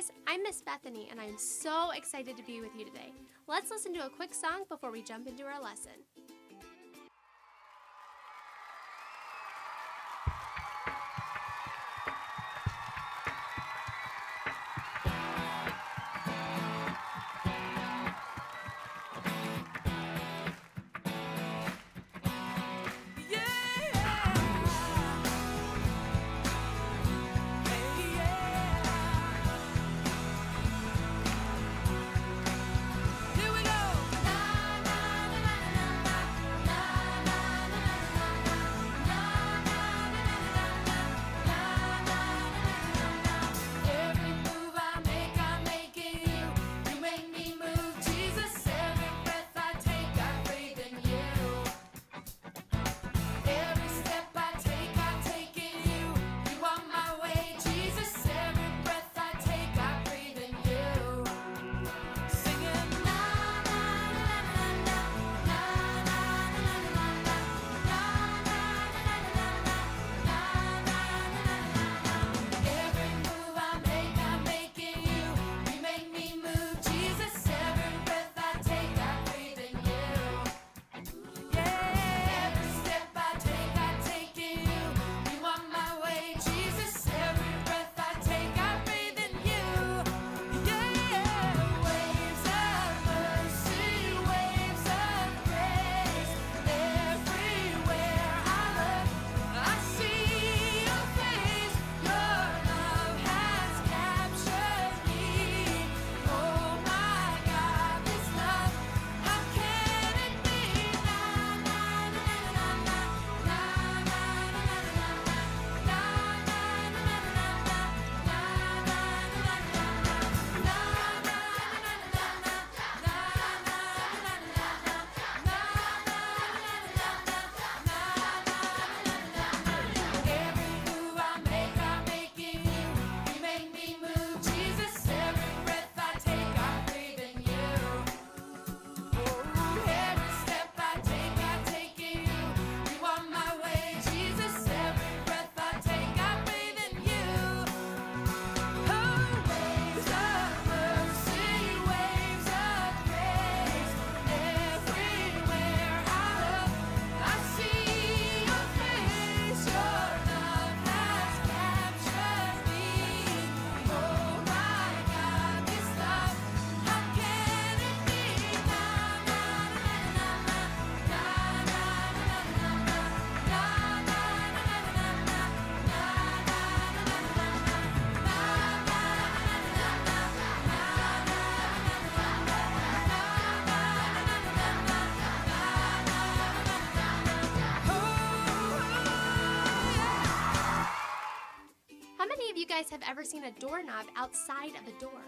guys, I'm Miss Bethany, and I'm so excited to be with you today. Let's listen to a quick song before we jump into our lesson. How many of you guys have ever seen a doorknob outside of a door?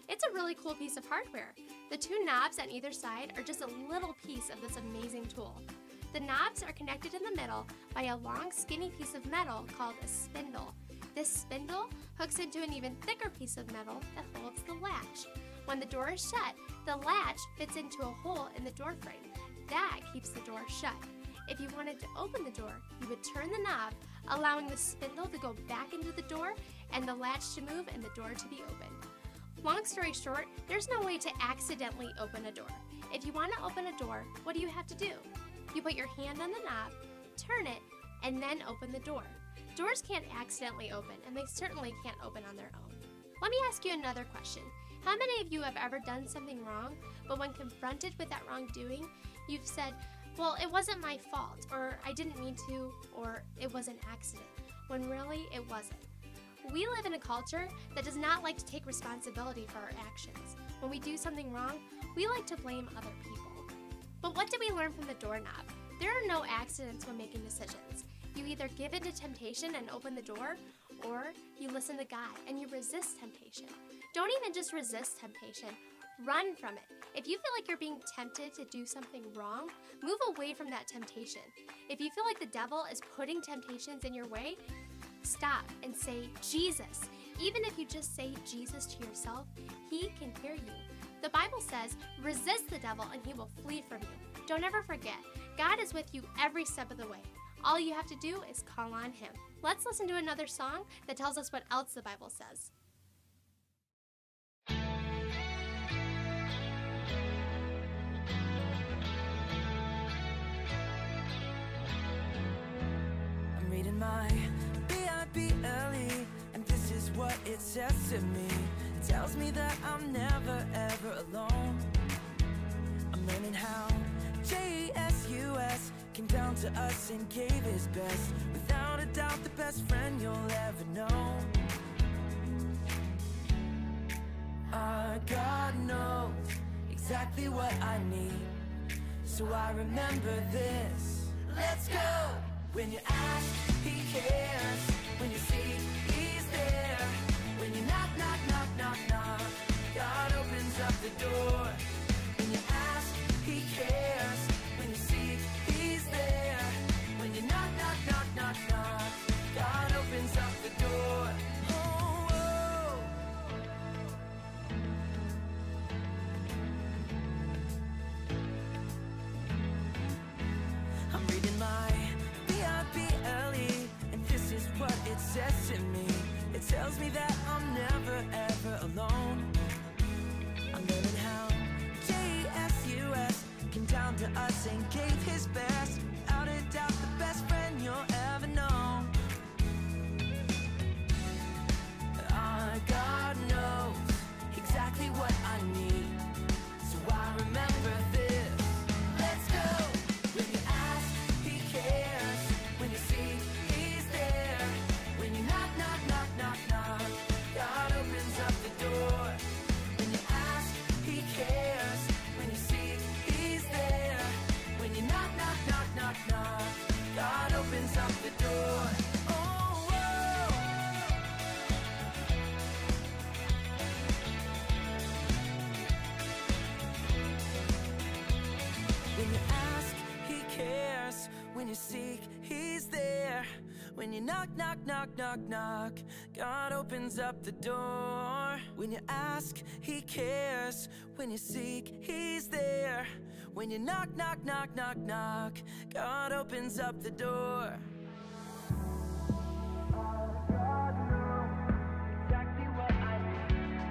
It's a really cool piece of hardware. The two knobs on either side are just a little piece of this amazing tool. The knobs are connected in the middle by a long skinny piece of metal called a spindle. This spindle hooks into an even thicker piece of metal that holds the latch. When the door is shut, the latch fits into a hole in the door frame. That keeps the door shut. If you wanted to open the door, you would turn the knob, allowing the spindle to go back into the door and the latch to move and the door to be opened. Long story short, there's no way to accidentally open a door. If you want to open a door, what do you have to do? You put your hand on the knob, turn it, and then open the door. Doors can't accidentally open, and they certainly can't open on their own. Let me ask you another question. How many of you have ever done something wrong, but when confronted with that wrongdoing, you've said, well, it wasn't my fault, or I didn't mean to, or it was an accident, when really it wasn't. We live in a culture that does not like to take responsibility for our actions. When we do something wrong, we like to blame other people. But what did we learn from the doorknob? There are no accidents when making decisions. You either give in to temptation and open the door, or you listen to God and you resist temptation. Don't even just resist temptation, run from it. If you feel like you're being tempted to do something wrong, move away from that temptation. If you feel like the devil is putting temptations in your way, stop and say, Jesus. Even if you just say Jesus to yourself, he can hear you. The Bible says, resist the devil and he will flee from you. Don't ever forget, God is with you every step of the way. All you have to do is call on him. Let's listen to another song that tells us what else the Bible says. my Bible, and this is what it says to me. It tells me that I'm never ever alone. I'm learning how Jesus came down to us and gave his best. Without a doubt, the best friend you'll ever know. Our God knows exactly what I need, so I remember this. Let's go! When you ask, he cares. When you seek, he's there. When you knock, knock, knock, knock, knock, God opens up the door. When you ask, he cares. When you seek, he's there. When you knock, knock, knock, knock, knock, God opens up the door. Oh, oh. I'm reading my Bible, and this is what it says to me. It tells me that I'm never ever alone. I'm learning how Jesus came down to us and gave his best. Without a doubt, the best friend you'll ever know. Our God knows exactly what I need, so I remember this. Let's go! When you ask, he cares. When you seek, he's there. When you knock, knock, knock, knock, knock, God opens up the door. When you ask, he cares. When you seek, he's there. When you knock, knock, knock, knock, knock, God opens up the door. Oh, oh. When you ask, he cares. When you seek, he's there. When you knock, knock, knock, knock, knock, God opens up the door. When you ask, he cares. When you seek, he's there. When you knock, knock, knock, knock, knock, God opens up the door. God knows exactly what I need,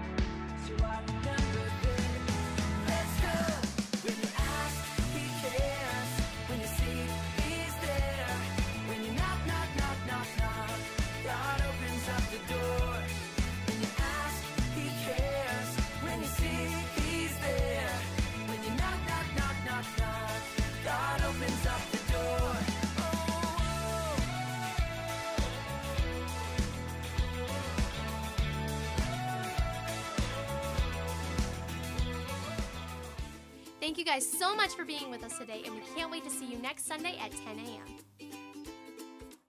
so I remember this. Let's go! When you ask, he cares. When you seek, he's there. When you knock, knock, knock, knock, knock, God opens up the door. When you ask, he cares. When you seek, he's there. When you knock, knock, knock, knock, knock, God opens up the door. Oh, oh. Thank you guys so much for being with us today, and we can't wait to see you next Sunday at 10 a.m.